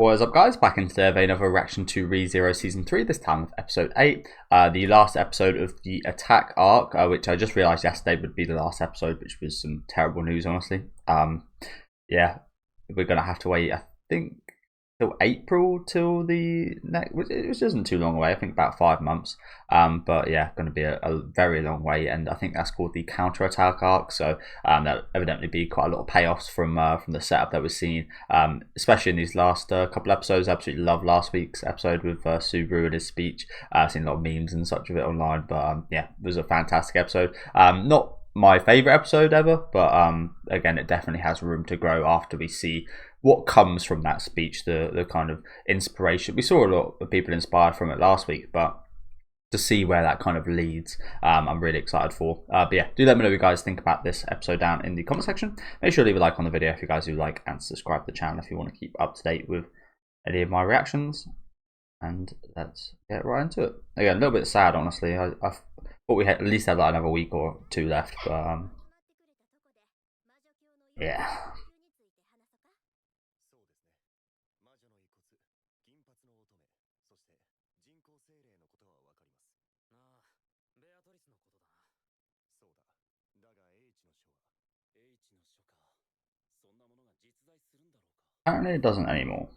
What is up, guys? Back into the vein of a reaction to ReZero Season 3, this time with Episode 8. The last episode of the Attack arc, which I just realised yesterday would be the last episode, which was some terrible news, honestly. Yeah, we're going to have to wait, I think, till April till the next, which isn't too long away, I think about 5 months. But yeah, going to be a very long wait, and I think that's called the counter-attack arc, so there'll evidently be quite a lot of payoffs from the setup that we're seeing, especially in these last couple episodes. I absolutely love last week's episode with Subaru and his speech. I've seen a lot of memes and such of it online, but yeah, it was a fantastic episode. Not my favourite episode ever, but again, it definitely has room to grow after we see what comes from that speech, the kind of inspiration. We saw a lot of people inspired from it last week, but to see where that kind of leads, I'm really excited for. But yeah, do let me know what you guys think about this episode down in the comment section. Make sure to leave a like on the video if you guys do like, and subscribe to the channel if you want to keep up to date with any of my reactions. And let's get right into it. Again, a little bit sad, honestly. I thought we had at least had like another week or two left, but yeah. Apparently it doesn't anymore.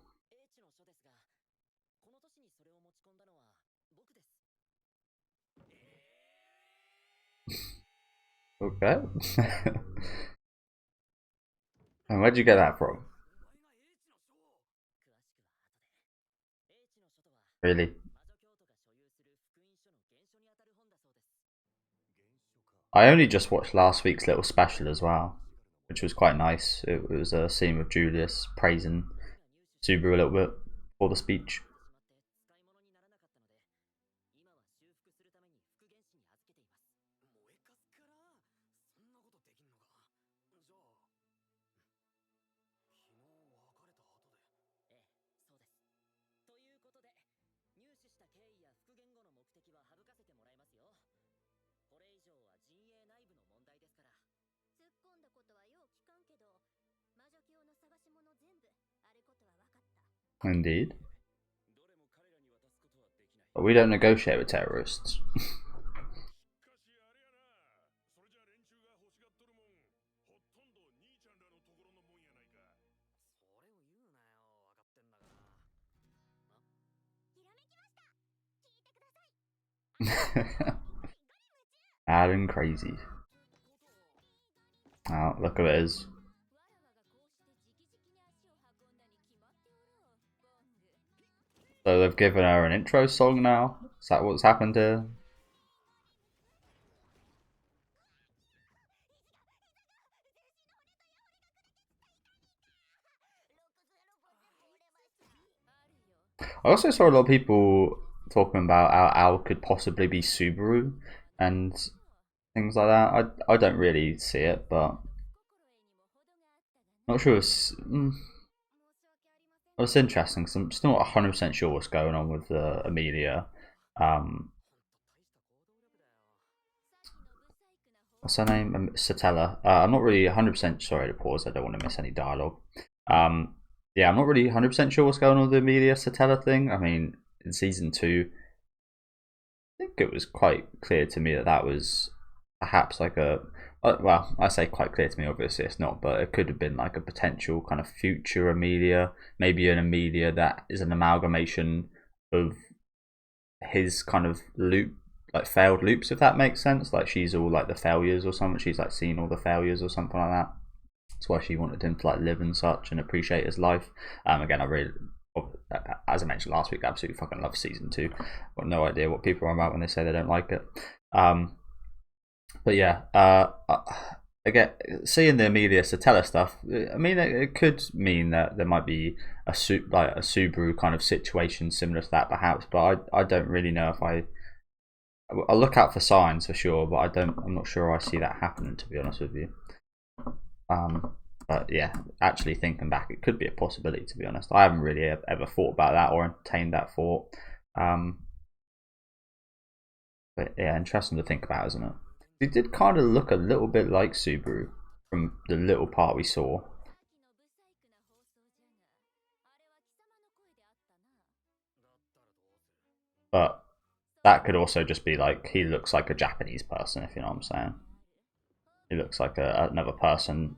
Okay. And where'd you get that from? Really? I only just watched last week's little special as well, which was quite nice. It was a scene with Julius praising Subaru a little bit for the speech. Indeed. But we don't negotiate with terrorists. Adding crazy. Oh, look at it is. So they've given her an intro song now? Is that what's happened here? I also saw a lot of people talking about how Al could possibly be Subaru and things like that. I don't really see it, but not sure. It's interesting because I'm still not 100% sure what's going on with Amelia. What's her name? Satella. I'm not really 100% sorry to pause. I don't want to miss any dialogue. Yeah, I'm not really 100% sure what's going on with the Amelia Satella thing. I mean, in season 2, I think it was quite clear to me that that was perhaps like a, well, I say quite clear to me, obviously it's not, but it could have been like a potential kind of future Amelia, maybe an Amelia that is an amalgamation of his kind of loop, like failed loops, if that makes sense. Like she's all like the failures or something, she's like seen all the failures or something like that. That's why she wanted him to like live and such and appreciate his life. Again, I really, as I mentioned last week, I absolutely fucking love season 2. Got no idea what people are about when they say they don't like it. But yeah, again, seeing the Amelia Satella stuff, I mean, it could mean that there might be a Subaru kind of situation similar to that, perhaps. But I don't really know if I'll look out for signs for sure, but I'm not sure I see that happening, to be honest with you. But yeah, actually thinking back, it could be a possibility, to be honest. I haven't really ever thought about that or entertained that thought. But yeah, interesting to think about, isn't it? It did kind of look a little bit like Subaru from the little part we saw. But that could also just be like he looks like a Japanese person, if you know what I'm saying. He looks like another person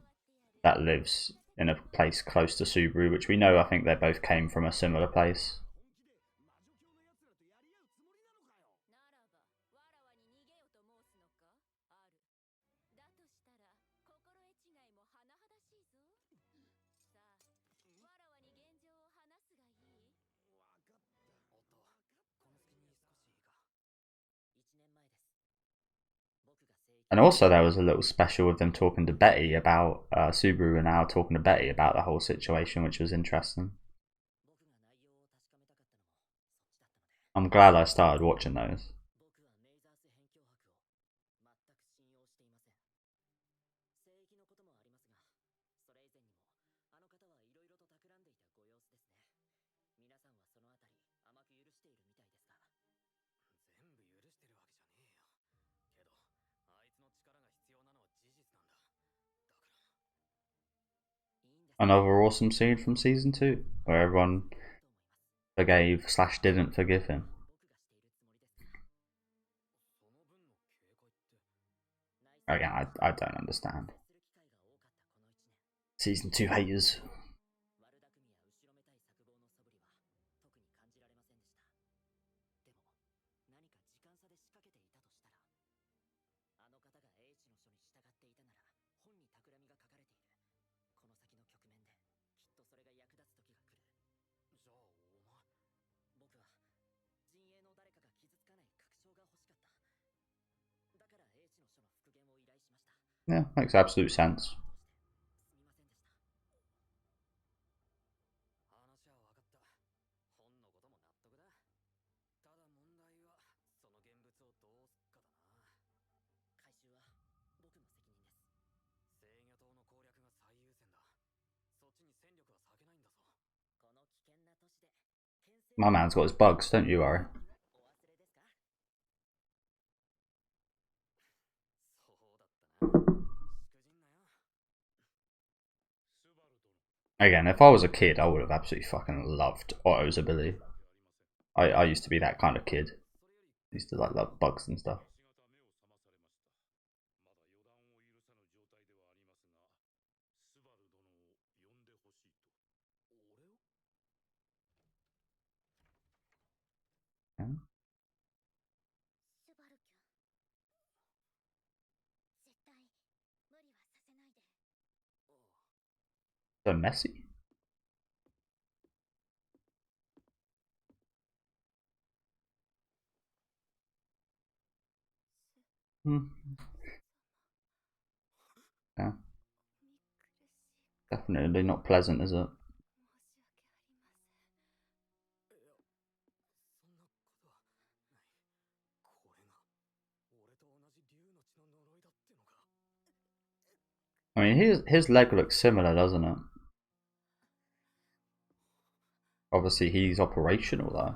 that lives in a place close to Subaru, which we know I think they both came from a similar place. And also there was a little special with them talking to Betty about Subaru and now talking to Betty about the whole situation, which was interesting. I'm glad I started watching those. Another awesome scene from season 2 where everyone forgave / didn't forgive him. Again, I don't understand. Season 2 haters. Yeah, makes absolute sense. My man's got his bugs, don't you worry. Again, if I was a kid, I would have absolutely fucking loved Otto's ability. I used to be that kind of kid. I used to like love bugs and stuff. Yeah. So messy. Hmm. Yeah. Definitely not pleasant, is it? I mean, his leg looks similar, doesn't it? Obviously, he's operational though.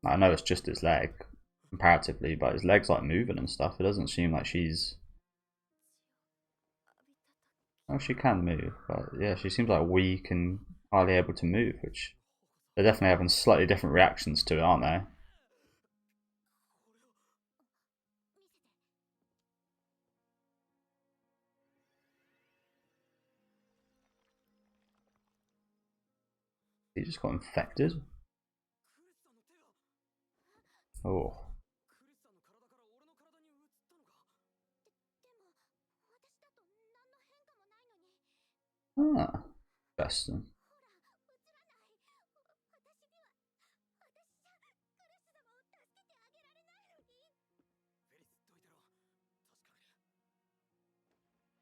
I know it's just his leg, comparatively, but his leg's like moving and stuff. It doesn't seem like she's. Oh, she can move, but yeah, she seems like weak and hardly able to move, which they're definitely having slightly different reactions to it, aren't they? He just got infected. Oh. Ah. Interesting.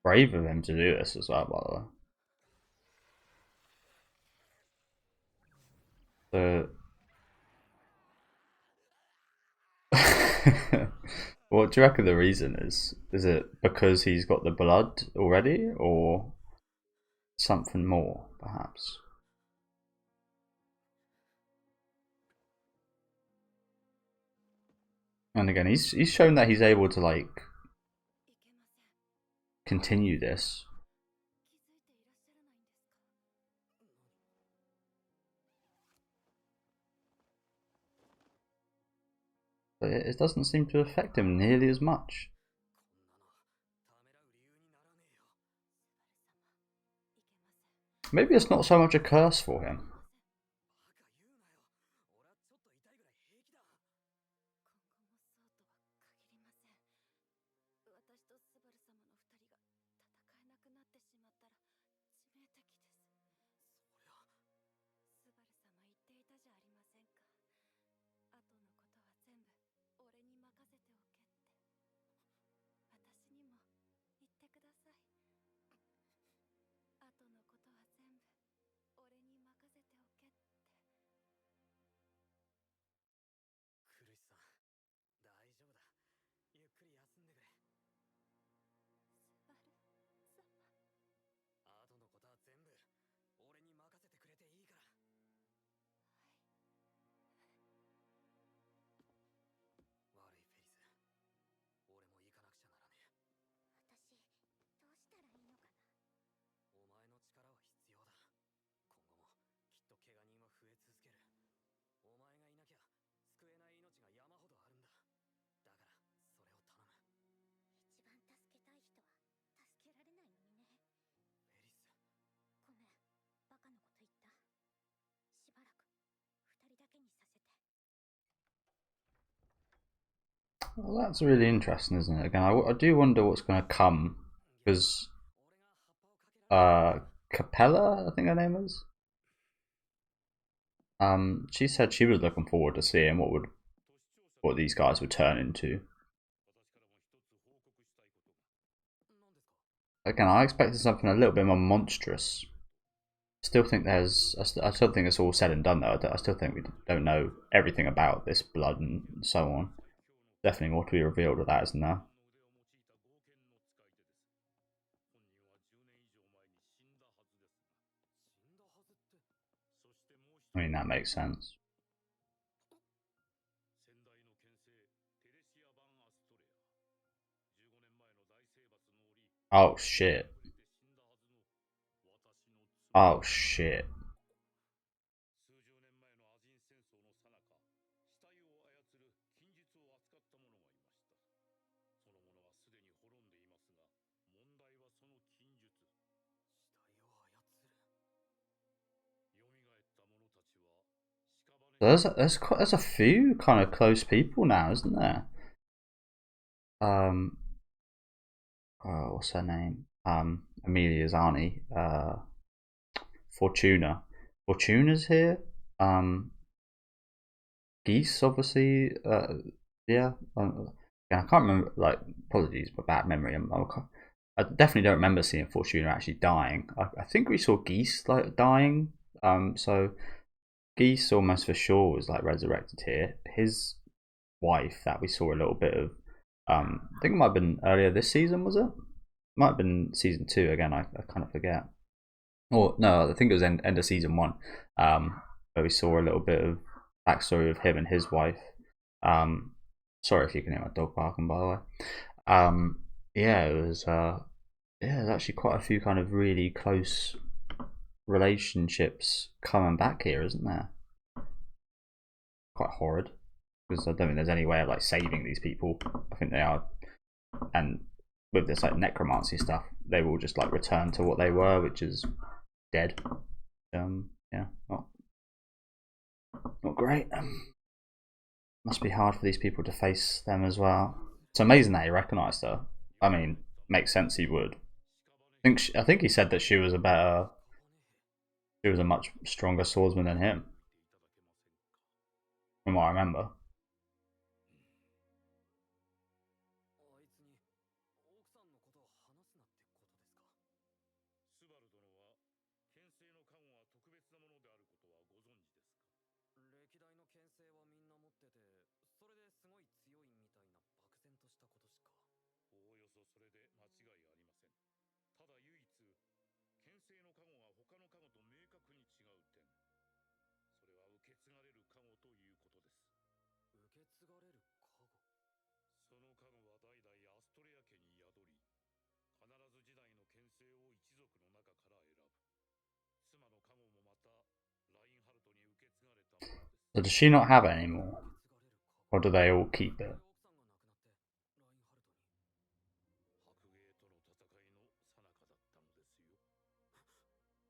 Brave of him to do this as well, by the way. What do you reckon the reason is? Is it because he's got the blood already, or something more, perhaps? And again, he's shown that he's able to like continue this. but it doesn't seem to affect him nearly as much. Maybe it's not so much a curse for him. Well, that's really interesting, isn't it? Again, I do wonder what's going to come because Capella, I think her name is. She said she was looking forward to seeing what these guys would turn into. Again, I expected something a little bit more monstrous. Still think there's. I still think it's all said and done though. I still think we don't know everything about this blood and so on. Definitely more to be revealed with that, isn't there? I mean, that makes sense. Oh shit. Oh shit. There's a few kind of close people now, isn't there? What's her name? Amelia's auntie. Fortuna. Fortuna's here. Geese, obviously. Yeah. Yeah, I can't remember. Like, apologies for bad memory. I definitely don't remember seeing Fortuna actually dying. I think we saw Geese like dying. So Geese almost for sure was like resurrected here. His wife that we saw a little bit of. I think it might have been earlier this season. Was it? Might have been season 2 again. I kind of forget. Or no, I think it was end of season 1. Where we saw a little bit of backstory of him and his wife. Sorry if you can hear my dog barking, by the way. Yeah, it was. There's actually quite a few kind of really close relationships coming back here, isn't there? Quite horrid because I don't think there's any way of like saving these people. I think they are, and with this like necromancy stuff, they will just like return to what they were, which is dead. Yeah, not great. Must be hard for these people to face them as well. It's amazing that he recognised her. I mean, makes sense he would. I think he said that she was a much stronger swordsman than him, from what I remember. So does she not have it anymore? Or do they all keep it?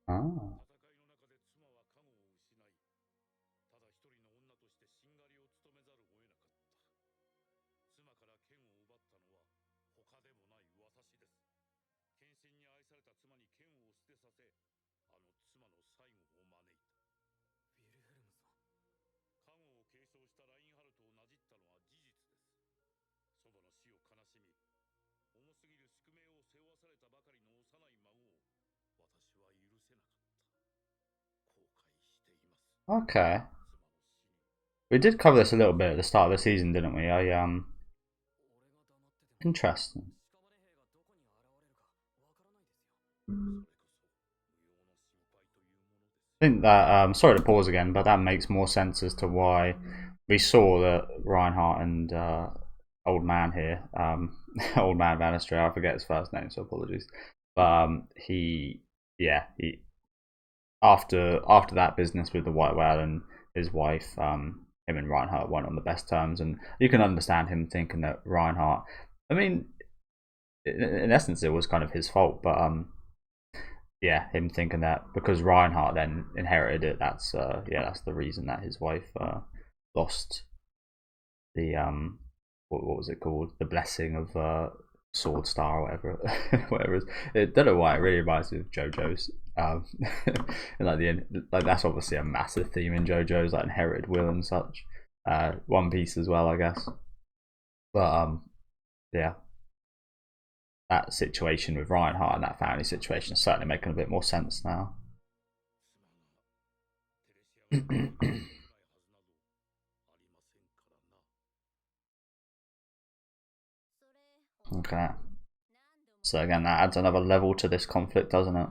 Ah. Okay. We did cover this a little bit at the start of the season, didn't we? Interesting. I think that sorry to pause again, but that makes more sense as to why we saw that Reinhardt and old man here, old man Bannister, I forget his first name, so apologies. But he after that business with the White Whale and his wife, him and Reinhardt weren't on the best terms, and you can understand him thinking that Reinhardt. I mean, in essence, it was kind of his fault, but yeah, him thinking that because Reinhardt then inherited it, that's that's the reason that his wife lost the what was it called, the blessing of Sword Star or whatever whatever it is. I don't know why it really reminds me of JoJo's. And like that's obviously a massive theme in JoJo's, like inherited will and such. One Piece as well, I guess. But yeah, that situation with Reinhardt and that family situation is certainly making a bit more sense now. Okay. So again, that adds another level to this conflict, doesn't it?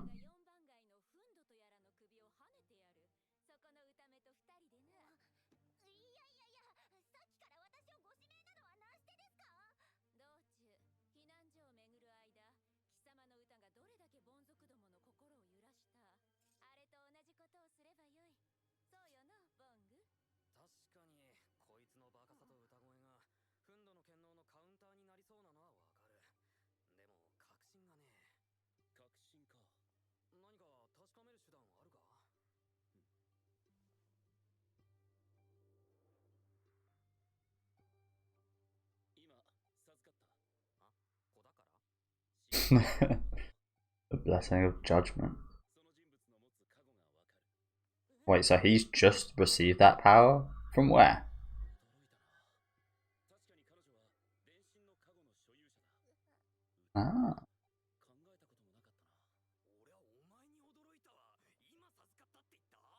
The blessing of judgment. Wait, so he's just received that power? From where? Ah.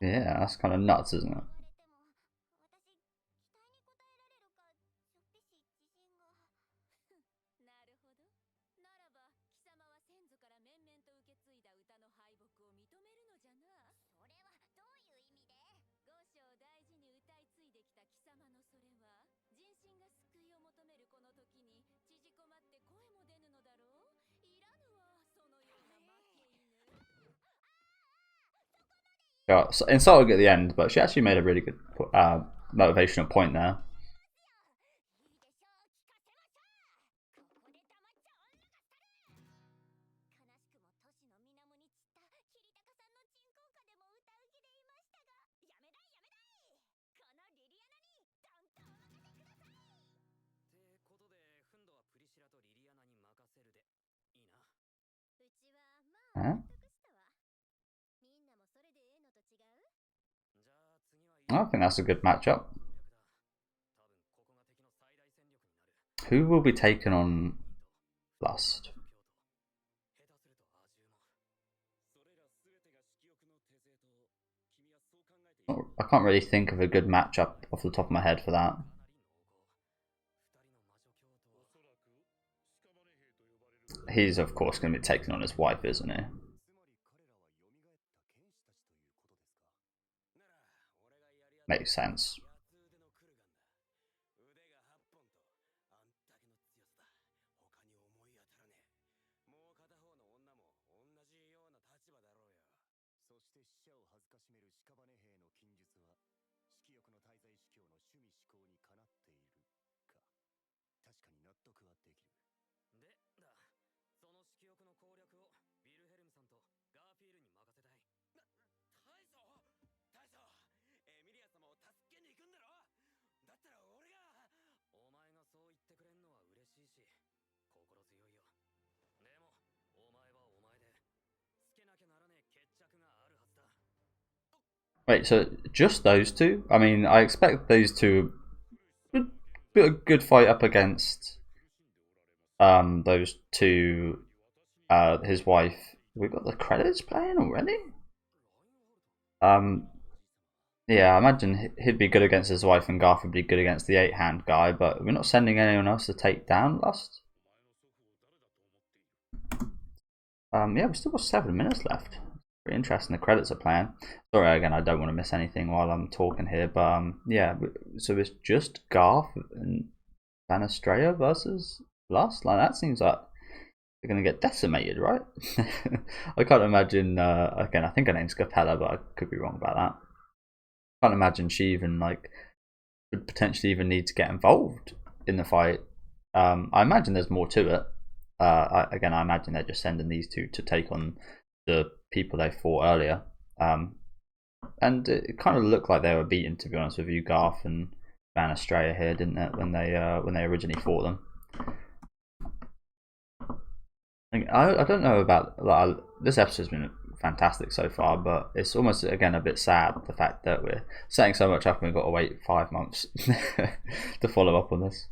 Yeah, that's kind of nuts, isn't it? Yeah, so insulting at the end, but she actually made a really good motivational point there. Huh? I think that's a good matchup. Who will be taken on Lust? I can't really think of a good matchup off the top of my head for that. He's of course going to be taking on his wife, isn't he? Makes sense. Wait, so just those two? I mean, I expect those two put a good fight up against those two, his wife. We've got the credits playing already. Yeah, I imagine he'd be good against his wife, and Garth would be good against the 8-hand guy. But we're not sending anyone else to take down Lust. Yeah, we've still got 7 minutes left. Pretty interesting. The credits are playing. Sorry again, I don't want to miss anything while I'm talking here, but yeah. So it's just Garth and Van Estrella versus Lust. Like that seems like they're gonna get decimated, right? I can't imagine. Again, I think her name's Capella, but I could be wrong about that. I can't imagine she even like would potentially even need to get involved in the fight. I imagine there's more to it. Again, I imagine they're just sending these two to take on the people they fought earlier. And it kind of looked like they were beaten, to be honest with you, Garth and Van Estrella here, didn't it? When they originally fought them. I don't know about like, this episode's been fantastic so far, but it's almost again a bit sad the fact that we're setting so much up and we've got to wait 5 months to follow up on this.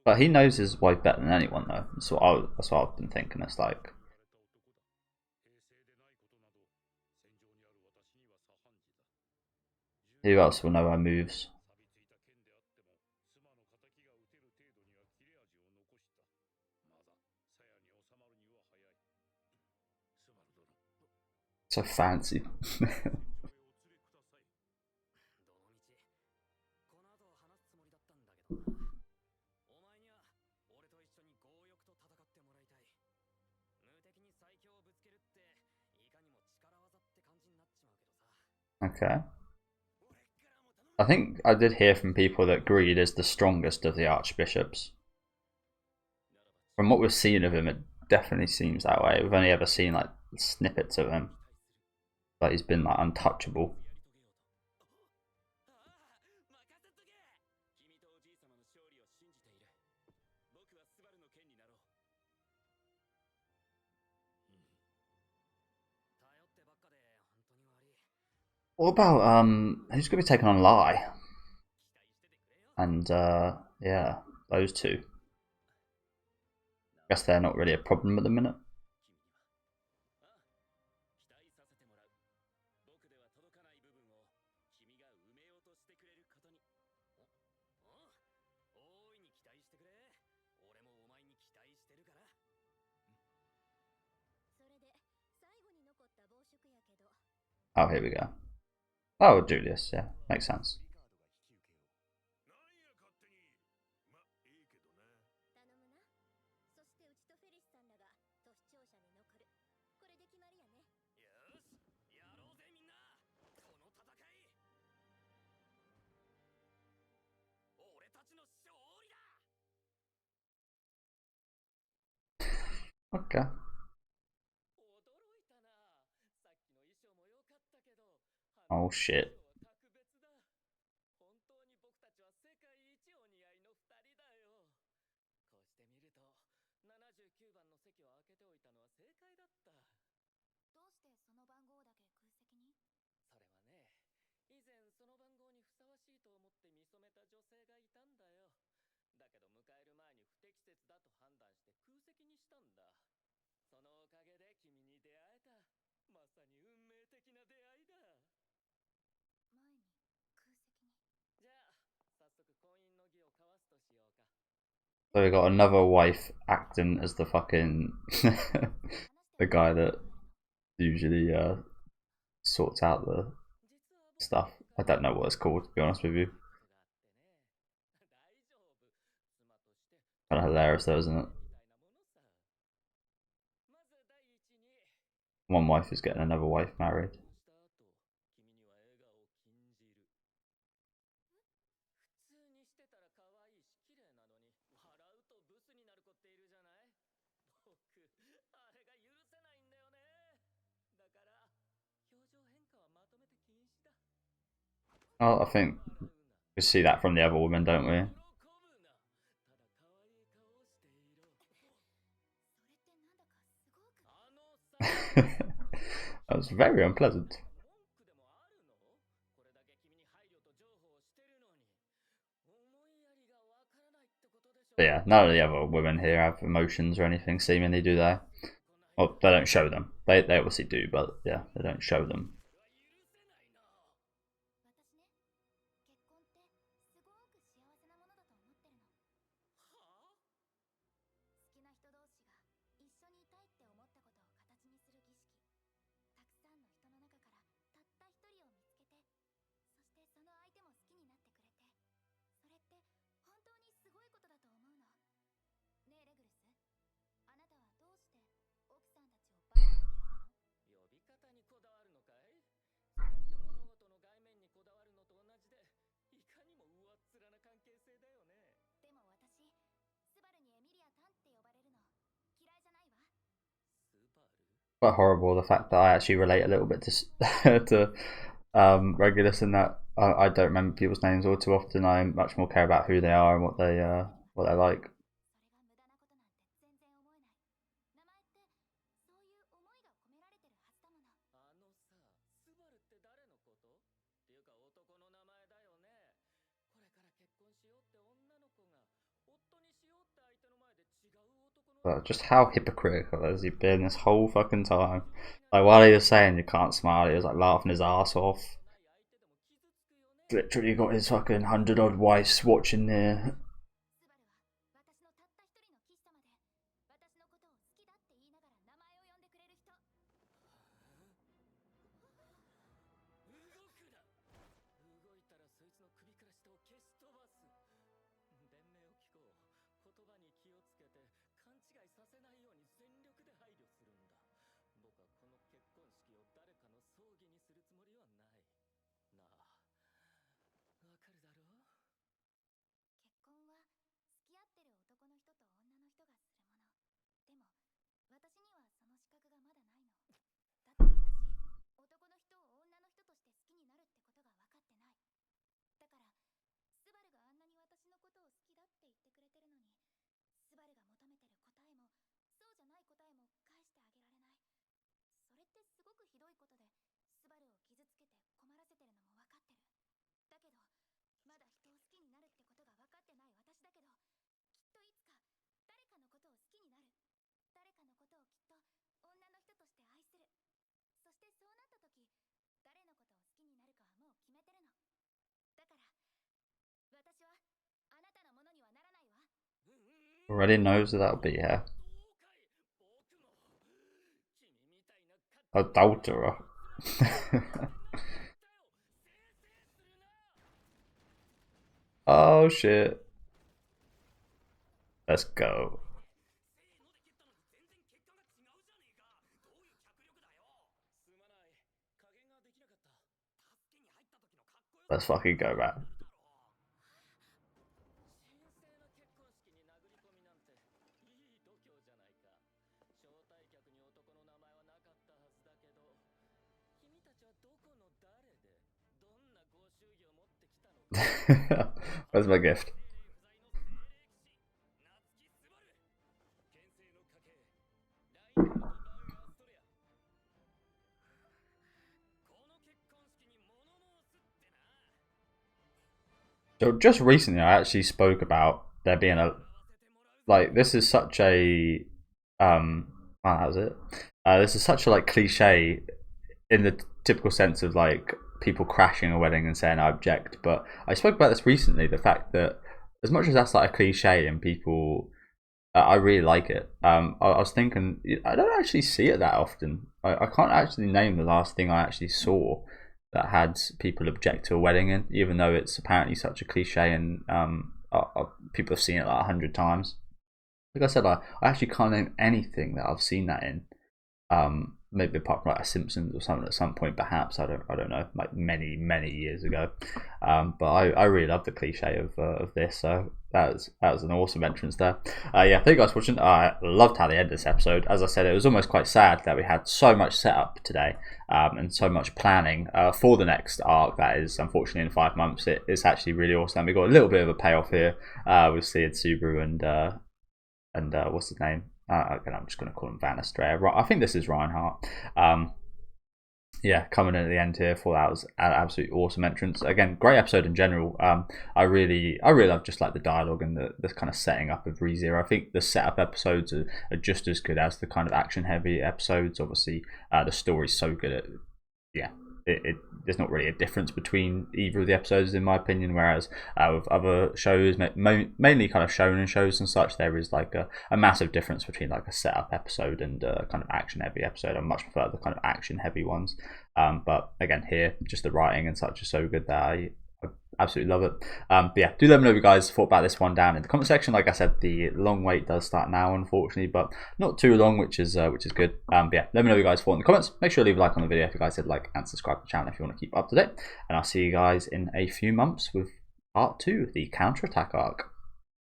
But he knows his wife better than anyone, though. That's what I've been thinking. It's like, who else will know her moves? So fancy. Okay. I think I did hear from people that Greed is the strongest of the archbishops. From what we've seen of him, it definitely seems that way. We've only ever seen like snippets of him, but he's been like untouchable. What about who's gonna be taking on Lai? And yeah, those two. Guess they're not really a problem at the minute. Oh, here we go. Oh, Julius, yeah, makes sense. Okay. Oh shit. So we got another wife acting as the fucking the guy that usually sorts out the stuff. I don't know what it's called, to be honest with you. Kind of hilarious though, isn't it? One wife is getting another wife married. Oh, I think we see that from the other woman, don't we? That was very unpleasant. But yeah, none of the other women here have emotions or anything, seemingly, do they? Well, they don't show them. They obviously do, but yeah, they don't show them. Quite horrible the fact that I actually relate a little bit to to Regulus in that I don't remember people's names all too often. I much more care about who they are and what they like. But just how hypocritical has he been this whole fucking time? Like while he was saying you can't smile, he was like laughing his ass off. Literally got his fucking 100 odd wives watching there. Already knows that that'll be here. Adulterer. Oh shit. Let's go. Let's fucking go, man. Where's my gift? So just recently, I actually spoke about there being a like this is such a wow, that was it. This is such a like cliche in the typical sense of like people crashing a wedding and saying I object. But I spoke about this recently. The fact that as much as that's like a cliche and people, I really like it. I was thinking I don't actually see it that often. I can't actually name the last thing I actually saw that had people object to a wedding in, even though it's apparently such a cliche and people have seen it like 100 times. Like I said, I actually can't name anything that I've seen that in. Maybe apart from like a Simpsons or something at some point, perhaps. I don't know, like many years ago. But I really love the cliche of this. So that was an awesome entrance there. Yeah, thank you guys for watching. I loved how they ended this episode. As I said, it was almost quite sad that we had so much setup today, and so much planning for the next arc. That is unfortunately in 5 months. It's actually really awesome. We got a little bit of a payoff here with Sid Subaru and what's his name? Again, I'm just going to call him Van Estrella. I think this is Reinhardt. Yeah, coming in at the end here, thought that was an absolutely awesome entrance. Again, great episode in general. I really love just like the dialogue and the kind of setting up of ReZero. I think the setup episodes are just as good as the kind of action heavy episodes. Obviously, the story's so good at there's not really a difference between either of the episodes in my opinion, whereas with other shows, mainly kind of shonen shows and such, there is like a massive difference between like a setup episode and a kind of action heavy episode. I much prefer the kind of action heavy ones, but again here just the writing and such is so good that I absolutely love it. But yeah, do let me know what you guys thought about this one down in the comment section. Like I said, the long wait does start now, unfortunately, but not too long, which is good. But yeah, let me know what you guys thought in the comments. Make sure to leave a like on the video if you guys did like, and subscribe to the channel if you want to keep up to date. And I'll see you guys in a few months with part 2, the counterattack arc.